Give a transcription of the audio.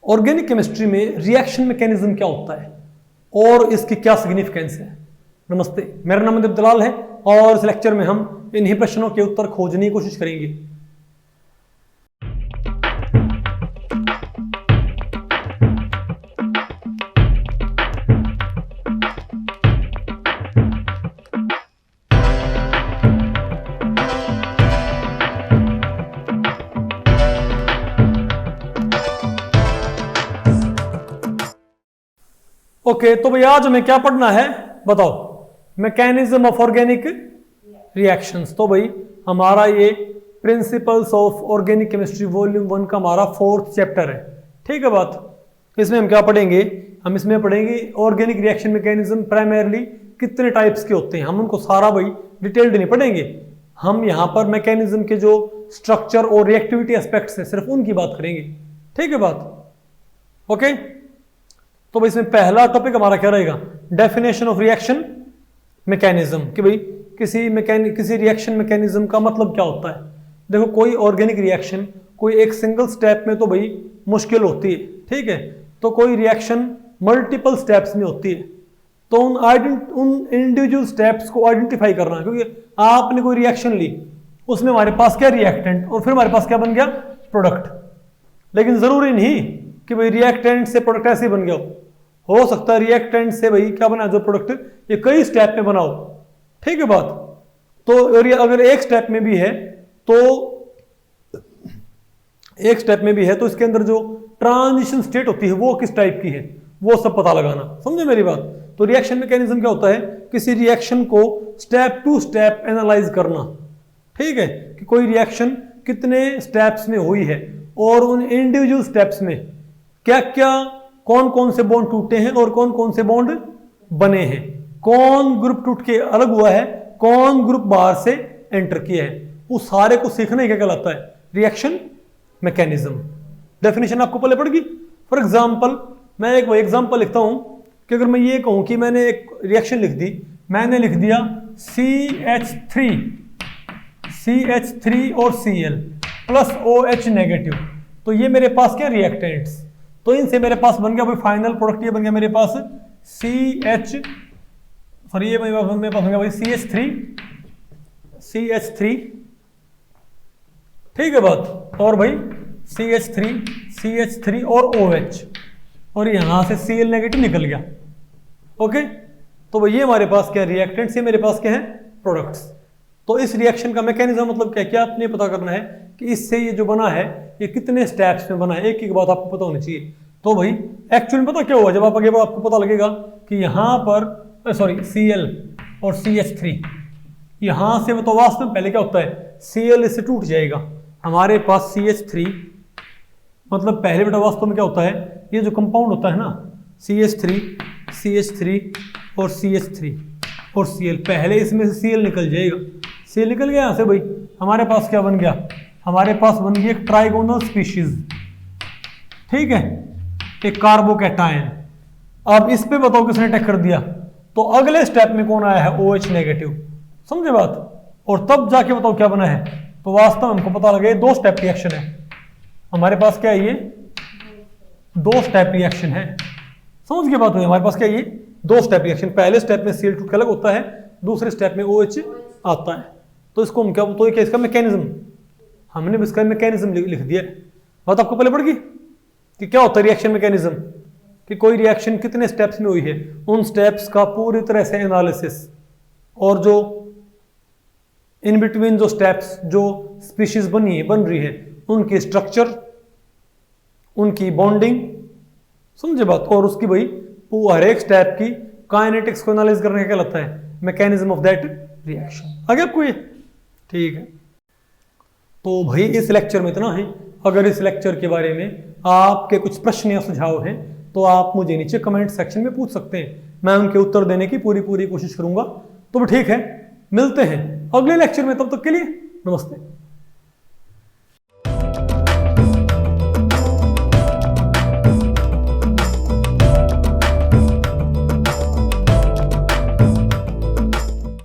Organic chemistry में reaction mechanism क्या होता है और इसकी क्या सिग्निफिकेंस है। नमस्ते, मेरा नाम अदीब दलाल है और इस लेक्चर में हम इन्हीं प्रश्नों के उत्तर खोजने की कोशिश करेंगे। ओके, तो भाई आज हमें क्या पढ़ना है बताओ। Mechanism of organic reactions. तो भाई हमारा ये principles of organic chemistry volume 1 का हमारा 4th चैप्टर है। ठीक है बात। इसमें हम क्या पढ़ेंगे, हम इसमें पढ़ेंगे ऑर्गेनिक रिएक्शन मैकेनिज्म प्राइमरली कितने टाइप्स के होते हैं। हम उनको सारा भाई डिटेल्ड नहीं पढ़ेंगे, हम यहाँ पर मैकेनिज्म के जो स्ट्रक्चर और रिएक्टिविटी एस्पेक्ट्स हैं सिर्फ उनकी बात करेंगे। ठीक है बात, ओके। तो भाई इसमें पहला टॉपिक हमारा क्या रहेगा, डेफिनेशन ऑफ रिएक्शन मैकेनिज्म। कि भाई किसी रिएक्शन मैकेनिज्म का मतलब क्या होता है। देखो कोई ऑर्गेनिक रिएक्शन कोई एक सिंगल स्टेप में तो भाई मुश्किल होती है, ठीक है। तो कोई रिएक्शन मल्टीपल स्टेप्स में होती है, तो उन इंडिविजुअल स्टेप्स को आइडेंटिफाई करना। क्योंकि आपने कोई रिएक्शन ली, उसमें हमारे पास क्या रिएक्टेंट और फिर हमारे पास क्या बन गया प्रोडक्ट। लेकिन जरूरी नहीं कि भाई रिएक्टेंट से प्रोडक्ट ऐसे ही बन गया हो सकता है रिएक्टेंट से भाई क्या बना जो प्रोडक्ट ये कई स्टेप में बनाओ। ठीक है बात। तो अगर एक स्टेप में भी है तो इसके अंदर जो ट्रांजिशन स्टेट होती है वो किस टाइप की है वो सब पता लगाना। समझे मेरी बात। तो रिएक्शन मैकेनिज्म क्या होता है, किसी रिएक्शन को स्टेप टू स्टेप एनालाइज करना। ठीक है, कि कोई रिएक्शन कितने स्टेप्स में हुई है और उन इंडिविजुअल स्टेप्स में क्या क्या कौन कौन से बॉन्ड टूटे हैं और कौन कौन से बॉन्ड बने हैं, कौन ग्रुप टूट के अलग हुआ है, कौन ग्रुप बाहर से एंटर किया है, उस सारे को सीखने क्या कहलाता है रिएक्शन मैकेनिज्म। डेफिनेशन आपको पहले पड़ गई। फॉर एग्जांपल मैं एक एग्जांपल लिखता हूं कि अगर मैं ये कहूं कि मैंने एक रिएक्शन लिख दी, मैंने लिख दिया CH3 और Cl प्लस OH नेगेटिव, तो ये मेरे पास क्या रिएक्टेंट्स। तो इनसे मेरे पास बन गया भाई फाइनल प्रोडक्ट, ये बन गया मेरे पास ये मेरे पास बन गया भाई CH3। ठीक है बात। और भाई CH3 और OH और यहां से Cl नेगेटिव निकल गया। ओके, तो भाई ये हमारे पास क्या रिएक्टेंट्स, ये मेरे पास क्या है प्रोडक्ट्स। तो इस रिएक्शन का मैकेनिज्म मतलब क्या क्या आपने पता करना है कि इससे ये जो बना है ये कितने स्टेप्स में बना है, एक एक बात आपको पता होनी चाहिए। तो भाई एक्चुअल में पता क्या हुआ, जब आप आगे आपको पता लगेगा कि यहाँ पर Cl और CH3 यहाँ से तो वास्तव में पहले क्या होता है Cl इससे टूट जाएगा, हमारे पास CH3 मतलब पहले बेटा वास्तव में क्या होता है ये जो कंपाउंड होता है ना CH3 और CH3 और Cl, पहले इसमें से Cl निकल जाएगा। Cl निकल गया यहाँ से भाई, हमारे पास क्या बन गया, हमारे पास बन गई एक ट्राइगोनल स्पीशीज। ठीक है, एक कार्बोकैटायन। अब इस पे बताओ किसने अटैक कर दिया, तो अगले स्टेप में कौन आया है OH नेगेटिव। समझे बात। और तब जाके बताओ क्या बना है, तो वास्तव में हमको पता लगे 2 स्टेप रिएक्शन है हमारे पास। क्या है ये 2 स्टेप रिएक्शन है। समझ के बात हुई, हमारे पास क्या ये 2 स्टेप रिएक्शन। पहले स्टेप में Cl टूट के अलग होता है, दूसरे स्टेप में OH आता है। तो इसको हम क्या, तो क्या इसका मैकेनिज्म, हमने इसका मैकेनिज्म लिख दिया। बात आपको पहले पड़ गई कि क्या होता है रिएक्शन मैकेनिज्म, कि कोई रिएक्शन कितने स्टेप्स में हुई है, उन स्टेप्स का पूरी तरह से एनालिसिस, और जो इन बिटवीन जो स्टेप्स जो स्पीशीज बन रही है उनकी स्ट्रक्चर, उनकी बॉन्डिंग। समझे बात। और उसकी भाई हर एक स्टेप की काइनेटिक्स को एनालाइज करने का क्या लगता है मैकेनिज्म ऑफ दैट रिएक्शन। आगे आपको ये ठीक है। तो भाई इस लेक्चर में इतना ही। अगर इस लेक्चर के बारे में आपके कुछ प्रश्न या सुझाव हैं तो आप मुझे नीचे कमेंट सेक्शन में पूछ सकते हैं, मैं उनके उत्तर देने की पूरी कोशिश करूंगा। तो ठीक है, मिलते हैं अगले लेक्चर में, तब तक के लिए नमस्ते।